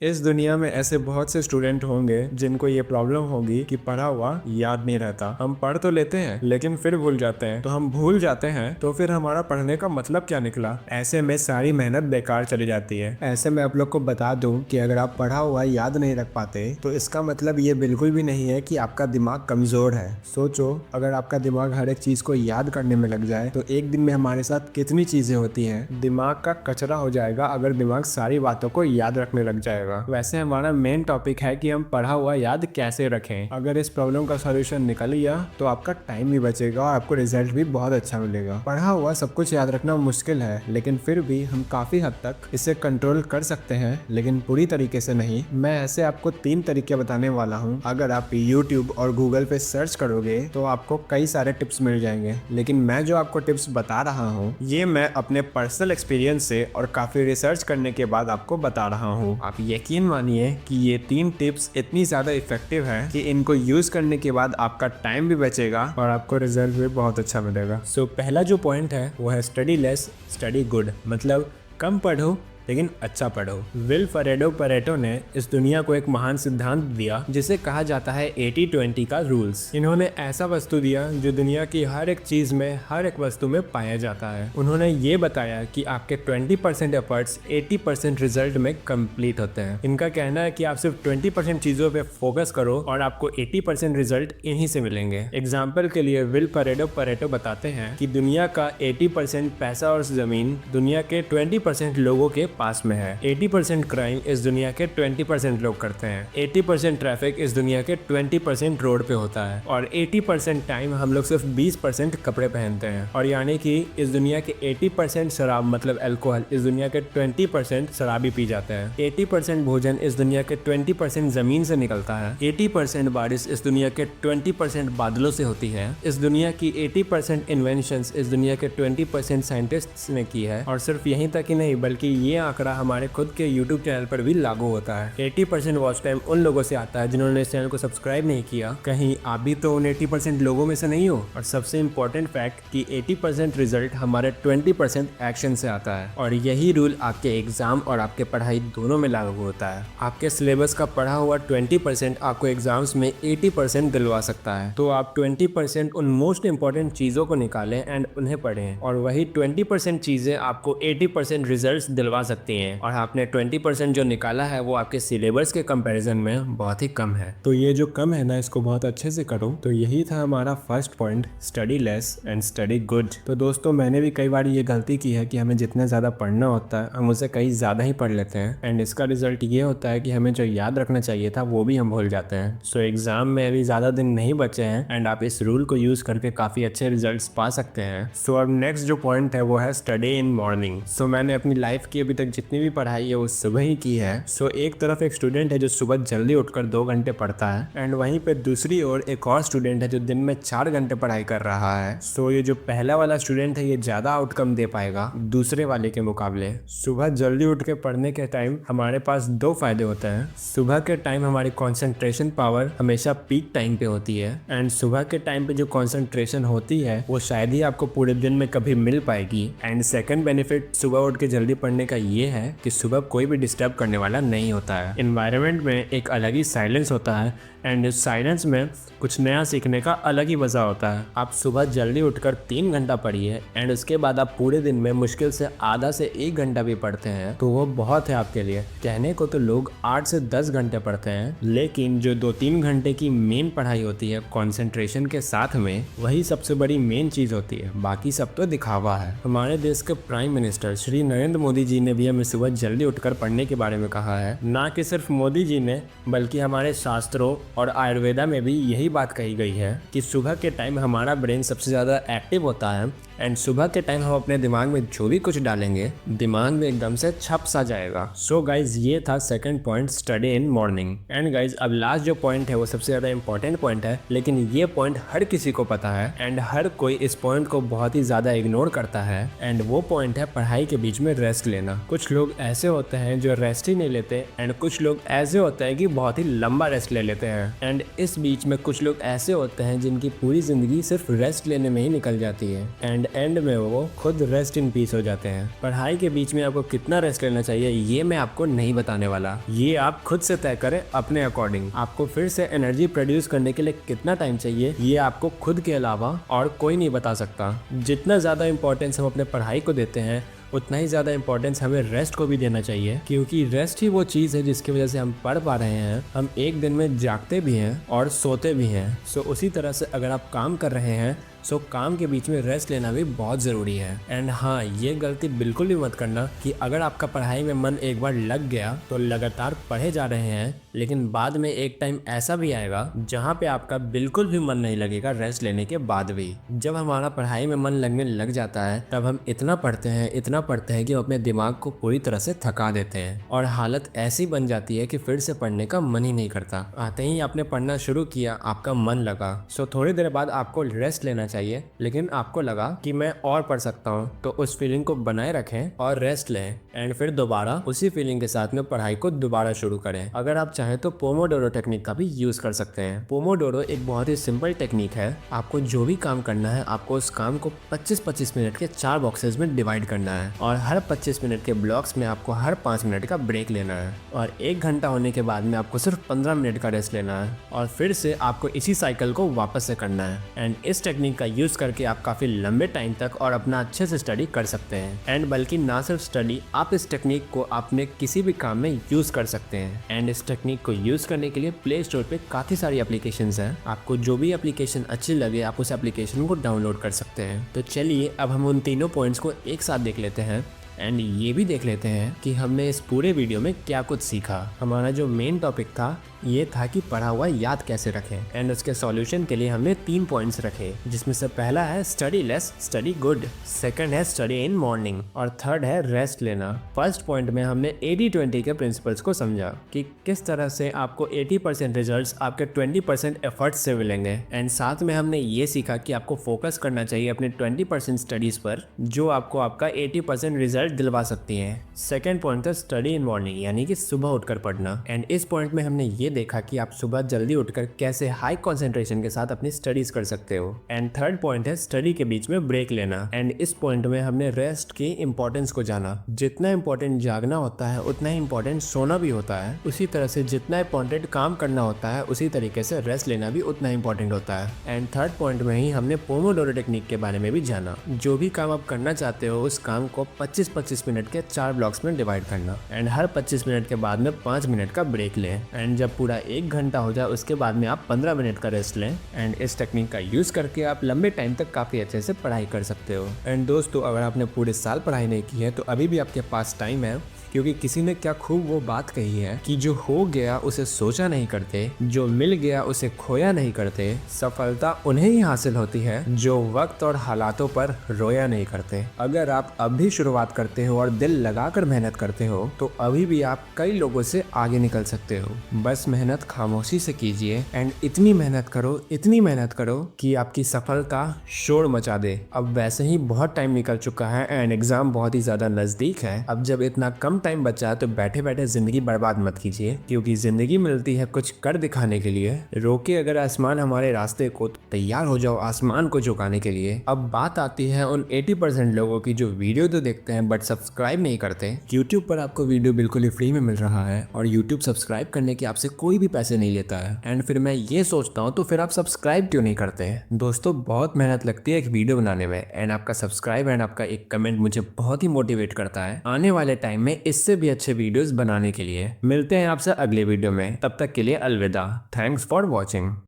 इस दुनिया में ऐसे बहुत से स्टूडेंट होंगे जिनको ये प्रॉब्लम होगी कि पढ़ा हुआ याद नहीं रहता। हम पढ़ तो लेते हैं लेकिन फिर भूल जाते हैं। तो हम भूल जाते हैं तो फिर हमारा पढ़ने का मतलब क्या निकला। ऐसे में सारी मेहनत बेकार चली जाती है। ऐसे में आप लोग को बता दूं कि अगर आप पढ़ा हुआ याद नहीं रख पाते तो इसका मतलब ये बिल्कुल भी नहीं है कि आपका दिमाग कमजोर है। सोचो, अगर आपका दिमाग हर एक चीज को याद करने में लग जाए तो एक दिन में हमारे साथ कितनी चीजें होती हैं। दिमाग का कचरा हो जाएगा अगर दिमाग सारी बातों को याद रखने लग जाएगा। वैसे हमारा मेन टॉपिक है कि हम पढ़ा हुआ याद कैसे रखें। अगर इस प्रॉब्लम का सॉल्यूशन निकल गया तो आपका टाइम भी बचेगा और आपको रिजल्ट भी बहुत अच्छा मिलेगा। पढ़ा हुआ सब कुछ याद रखना मुश्किल है लेकिन फिर भी हम काफी हद तक इसे कंट्रोल कर सकते हैं, लेकिन पूरी तरीके से नहीं। मैं ऐसे आपको 3 तरीके बताने वाला हूँ। अगर आप YouTube और Google पे सर्च करोगे तो आपको कई सारे टिप्स मिल जाएंगे, लेकिन मैं जो आपको टिप्स बता रहा हूँ ये मैं अपने पर्सनल एक्सपीरियंस से और काफी रिसर्च करने के बाद आपको बता रहा हूँ। आप यकीन मानिए कि ये 3 टिप्स इतनी ज्यादा इफेक्टिव है कि इनको यूज करने के बाद आपका टाइम भी बचेगा और आपको रिजल्ट भी बहुत अच्छा मिलेगा। सो पहला जो पॉइंट है वो है स्टडी लेस स्टडी गुड। मतलब कम पढ़ो लेकिन अच्छा पढ़ो। विल परेटो ने इस दुनिया को एक महान सिद्धांत दिया जिसे कहा जाता है 80-20 का रूल्स। इन्होंने ऐसा वस्तु दिया जो दुनिया की हर एक चीज में, हर एक वस्तु में पाया जाता है। उन्होंने ये बताया कि आपके 20% एफर्ट्स 80% रिजल्ट में कंप्लीट होते हैं। इनका कहना है कि आप सिर्फ 20% चीजों पे फोकस करो और आपको 80% रिजल्ट इन्हीं से मिलेंगे। एग्जाम्पल के लिए विल परेटो बताते हैं कि दुनिया का 80% पैसा और जमीन दुनिया के 20% लोगों के पास में है। 80% क्राइम इस दुनिया के 20% लोग करते हैं। 80% ट्रैफिक इस दुनिया के 20% रोड पे होता है और 80% टाइम हम लोग सिर्फ 20% कपड़े पहनते हैं। और यानी कि इस दुनिया के 80% शराब मतलब अल्कोहल इस दुनिया के 20% शराबी पी जाते हैं। 80% भोजन इस दुनिया के 20% जमीन से निकलता है। 80% बारिश इस दुनिया के 20% बादलों से होती है। इस दुनिया की 80% इन्वेंशंस इस दुनिया के 20% साइंटिस्ट्स ने की है। और सिर्फ यहीं तक ही नहीं बल्कि ये आंकड़ा हमारे खुद के YouTube चैनल पर भी लागू होता है। 80% वॉच टाइम उन लोगों से आता है जिन्होंने इस चैनल को सब्सक्राइब नहीं किया। कहीं आप भी तो उन 80% लोगों में से नहीं हो। और सबसे इम्पोर्टेंट फैक्ट कि 80% रिजल्ट हमारे 20% एक्शन से आता है। और यही रूल आपके एग्जाम और आपके पढ़ाई दोनों में लागू होता है। आपके सिलेबस का पढ़ा हुआ 20% आपको एग्जाम्स में 80% दिलवा सकता है। तो आप 20% उन मोस्ट इंपॉर्टेंट चीजों को निकालें एंड उन्हें पढ़ें, और वही 20% चीजें आपको 80% रिजल्ट दिलवा सकती हैं। और आपने 20% जो निकाला है वो आपके सिलेबस के कंपैरिजन में बहुत ही कम है। तो ये जो कम है ना, इसको बहुत अच्छे से करो। तो यही था हमारा first point, study less and study good. तो दोस्तों, मैंने भी कई बार ये गलती की है कि हमें जितना ज़्यादा पढ़ना होता है हम उसे कहीं ज़्यादा ही पढ़ लेते हैं एंड इसका रिजल्ट ये होता है कि हमें जो याद रखना चाहिए था वो भी हम भूल जाते हैं। सो एग्जाम में अभी ज़्यादा दिन नहीं बचे हैं एंड आप इस रूल को यूज़ करके काफ़ी अच्छे रिजल्ट पा सकते हैं। सो अब नेक्स्ट जो पॉइंट है वो है स्टडी इन मॉर्निंग। सो मैंने अपनी लाइफ की अभी तक जितनी भी पढ़ाई है वो सुबह ही की है। सो एक तरफ एक स्टूडेंट है जो सुबह जल्दी उठकर 2 घंटे पढ़ता है एंड वहीं पे दूसरी ओर एक और स्टूडेंट है जो दिन में 4 घंटे पढ़ाई कर रहा है। सो ये जो पहला वाला स्टूडेंट है ये ज्यादा आउटकम दे पाएगा दूसरे वाले के मुकाबले। सुबह जल्दी उठ के पढ़ने के टाइम हमारे पास 2 फायदे होते हैं। सुबह के टाइम हमारी कॉन्सेंट्रेशन पावर हमेशा पीक टाइम पे होती है एंड सुबह के टाइम पे जो कॉन्सेंट्रेशन होती है वो शायद ही आपको पूरे दिन में कभी मिल पाएगी। एंड सेकंड बेनिफिट सुबह उठ के जल्दी पढ़ने का ये है कि सुबह कोई भी डिस्टर्ब करने वाला नहीं होता है। एनवायरनमेंट में एक अलग ही साइलेंस होता है एंड इस साइलेंस में कुछ नया सीखने का अलग ही मजा होता है। आप सुबह जल्दी उठकर 3 घंटा पढ़िए एंड उसके बाद आप पूरे दिन में मुश्किल से आधा से 1 घंटा भी पढ़ते हैं तो वो बहुत है आपके लिए। कहने को तो लोग 8 से 10 घंटे पढ़ते हैं, लेकिन जो 2-3 घंटे की मेन पढ़ाई होती है कॉन्सेंट्रेशन के साथ में, वही सबसे बड़ी मेन चीज होती है। बाकी सब तो दिखावा है। हमारे देश के प्राइम मिनिस्टर श्री नरेंद्र मोदी जी ने भी हमें सुबह जल्दी उठकर पढ़ने के बारे में कहा है। ना कि सिर्फ मोदी जी ने बल्कि हमारे शास्त्रों और आयुर्वेदा में भी यही बात कही गई है कि सुबह के टाइम हमारा ब्रेन सबसे ज़्यादा एक्टिव होता है एंड सुबह के टाइम हम अपने दिमाग में जो भी कुछ डालेंगे दिमाग में एकदम से छप सा जाएगा। सो गाइज, ये था second point, study in morning. And guys, अब लास्ट जो पॉइंट है वो सबसे ज़्यादा इंपॉर्टेंट पॉइंट है, लेकिन ये पॉइंट हर किसी को पता है एंड हर कोई इस पॉइंट को बहुत ही ज़्यादा इग्नोर करता है एंड वो पॉइंट है पढ़ाई के बीच में रेस्ट लेना। कुछ लोग ऐसे होते हैं जो रेस्ट ही नहीं लेते एंड कुछ लोग ऐसे होते हैं कि बहुत ही लंबा रेस्ट ले लेते हैं एंड इस बीच में कुछ लोग ऐसे होते हैं जिनकी पूरी ज़िंदगी सिर्फ रेस्ट लेने में ही निकल जाती है। एंड एंड में वो खुद रेस्ट इन पीस हो जाते हैं। पढ़ाई के बीच में आपको कितना रेस्ट लेना चाहिए ये मैं आपको नहीं बताने वाला, ये आप खुद से तय करें अपने अकॉर्डिंग। आपको फिर से एनर्जी प्रोड्यूस करने के लिए कितना टाइम चाहिए ये आपको खुद के अलावा और कोई नहीं बता सकता। जितना ज़्यादा इंपॉर्टेंस हम अपने पढ़ाई को देते हैं उतना ही ज़्यादा इंपॉर्टेंस हमें रेस्ट को भी देना चाहिए, क्योंकि रेस्ट ही वो चीज़ है जिसकी वजह से हम पढ़ पा रहे हैं। हम एक दिन में जागते भी हैं और सोते भी हैं। सो उसी तरह से अगर आप काम कर रहे हैं सो काम के बीच में रेस्ट लेना भी बहुत ज़रूरी है। एंड हाँ, ये गलती बिल्कुल भी मत करना कि अगर आपका पढ़ाई में मन एक बार लग गया तो लगातार पढ़े जा रहे हैं, लेकिन बाद में एक टाइम ऐसा भी आएगा जहाँ पे आपका बिल्कुल भी मन नहीं लगेगा रेस्ट लेने के बाद भी। जब हमारा पढ़ाई में मन लगने लग जाता है तब हम इतना पढ़ते हैं कि हम अपने दिमाग को पूरी तरह से थका देते हैं और हालत ऐसी बन जाती है कि फिर से पढ़ने का मन ही नहीं करता। आते ही आपने पढ़ना शुरू किया, आपका मन लगा, सो थोड़ी देर बाद आपको रेस्ट लेना चाहिए, लेकिन आपको लगा कि मैं और पढ़ सकता हूँ, तो उस फीलिंग को बनाए रखें और रेस्ट लें एंड फिर दोबारा उसी फीलिंग के साथ में पढ़ाई को दोबारा शुरू करें। अगर आप चाहें तो पोमोडोरो टेक्निक का भी यूज कर सकते हैं। पोमोडोरो एक बहुत ही सिंपल टेक्निक है। आपको जो भी काम करना है आपको उस काम को 25-25 मिनट के 4 बॉक्सेस में डिवाइड करना है और हर 25 मिनट के ब्लॉक्स में आपको हर 5 मिनट का ब्रेक लेना है और 1 घंटा होने के बाद में आपको सिर्फ 15 मिनट का रेस्ट लेना है और फिर से आपको इसी साइकिल को वापस से करना है। एंड इस टेक्निक का यूज करके आप काफी लंबे टाइम तक और अपना अच्छे से स्टडी कर सकते हैं। एंड बल्कि ना सिर्फ स्टडी, आप इस टेक्निक को अपने किसी भी काम में यूज कर सकते हैं। एंड इस टेक्निक को यूज करने के लिए प्ले स्टोर पे काफी सारी एप्लीकेशंस हैं। आपको जो भी एप्लीकेशन अच्छी लगे आप उस एप्लीकेशन को डाउनलोड कर सकते हैं। तो चलिए अब हम उन तीनों पॉइंट्स को एक साथ देख लेते हैं एंड ये भी देख लेते हैं कि हमने इस पूरे वीडियो में क्या कुछ सीखा। हमारा जो मेन टॉपिक था ये था कि पढ़ा हुआ याद कैसे रखें एंड उसके सॉल्यूशन के लिए हमने 3 पॉइंट्स रखे, जिसमें से पहला है study less study good, second है स्टडी इन मॉर्निंग और थर्ड है रेस्ट लेना। फर्स्ट पॉइंट में हमने 80-20 के प्रिंसिपल्स को समझा कि किस तरह से आपको 80% रिजल्ट्स आपके 20% एफर्ट से मिलेंगे। एंड साथ में हमने ये सीखा कि आपको फोकस करना चाहिए अपने 20% स्टडीज पर जो आपको आपका 80% रिजल्ट दिलवा सकती है। सेकेंड पॉइंट था स्टडी इन मॉर्निंग, यानी कि सुबह उठकर पढ़ना। एंड इस पॉइंट में हमने ये देखा कि आप सुबह जल्दी उठकर कैसे हाई कंसंट्रेशन के साथ अपनी स्टडीज कर सकते हो। एंड थर्ड पॉइंट है स्टडी के बीच में ब्रेक लेना। एंड इस पॉइंट में हमने रेस्ट की इंपॉर्टेंस को जाना। जितना इंपॉर्टेंट जागना होता है उतना ही इंपॉर्टेंट सोना भी होता है। उसी तरह से जितना इंपॉर्टेंट काम करना होता है उसी तरीके से रेस्ट लेना भी उतना इंपॉर्टेंट होता है। एंड थर्ड पॉइंट में ही हमने पोमोडोरो टेक्निक के बारे में भी जाना। जो भी काम आप करना चाहते हो उस काम को 25-25 मिनट के 4 ब्लॉक्स में डिवाइड करना एंड हर 25 मिनट के बाद में 5 मिनट का ब्रेक लें। एंड जब पूरा 1 घंटा हो जाए उसके बाद में आप 15 मिनट का रेस्ट लें। एंड इस टेक्निक का यूज करके आप लंबे टाइम तक काफी अच्छे से पढ़ाई कर सकते हो। एंड दोस्तों, अगर आपने पूरे साल पढ़ाई नहीं की है तो अभी भी आपके पास टाइम है, क्योंकि किसी ने क्या खूब वो बात कही है कि जो हो गया उसे सोचा नहीं करते, जो मिल गया उसे खोया नहीं करते। सफलता उन्हें ही हासिल होती है जो वक्त और हालातों पर रोया नहीं करते। अगर आप अब भी शुरुआत करते हो और दिल लगाकर मेहनत करते हो तो अभी भी आप कई लोगों से आगे निकल सकते हो। बस मेहनत खामोशी से कीजिए एंड इतनी मेहनत करो कि आपकी सफलता शोर मचा दे। अब वैसे ही बहुत टाइम निकल चुका है एंड एग्जाम बहुत ही ज्यादा नजदीक है। अब जब इतना कम टाइम बचा है तो बैठे बैठे जिंदगी बर्बाद मत कीजिए, क्योंकि जिंदगी मिलती है कुछ कर दिखाने के लिए। रोके अगर आसमान हमारे रास्ते को तो तैयार हो जाओ आसमान को झुकाने के लिए। अब बात आती है उन 80% लोगों की जो वीडियो तो देखते हैं बट सब्सक्राइब नहीं करते। यूट्यूब पर आपको वीडियो बिल्कुल ही फ्री में मिल रहा है और यूट्यूब सब्सक्राइब करने के आपसे कोई भी पैसे नहीं लेता है। एंड फिर मैं ये सोचता हूँ तो फिर आप सब्सक्राइब क्यों नहीं करते? दोस्तों, बहुत मेहनत लगती है एक वीडियो बनाने में एंड आपका सब्सक्राइब एंड आपका एक कमेंट मुझे बहुत ही मोटिवेट करता है आने वाले टाइम में इससे भी अच्छे वीडियोस बनाने के लिए। मिलते हैं आपसे अगले वीडियो में, तब तक के लिए अलविदा। Thanks for watching.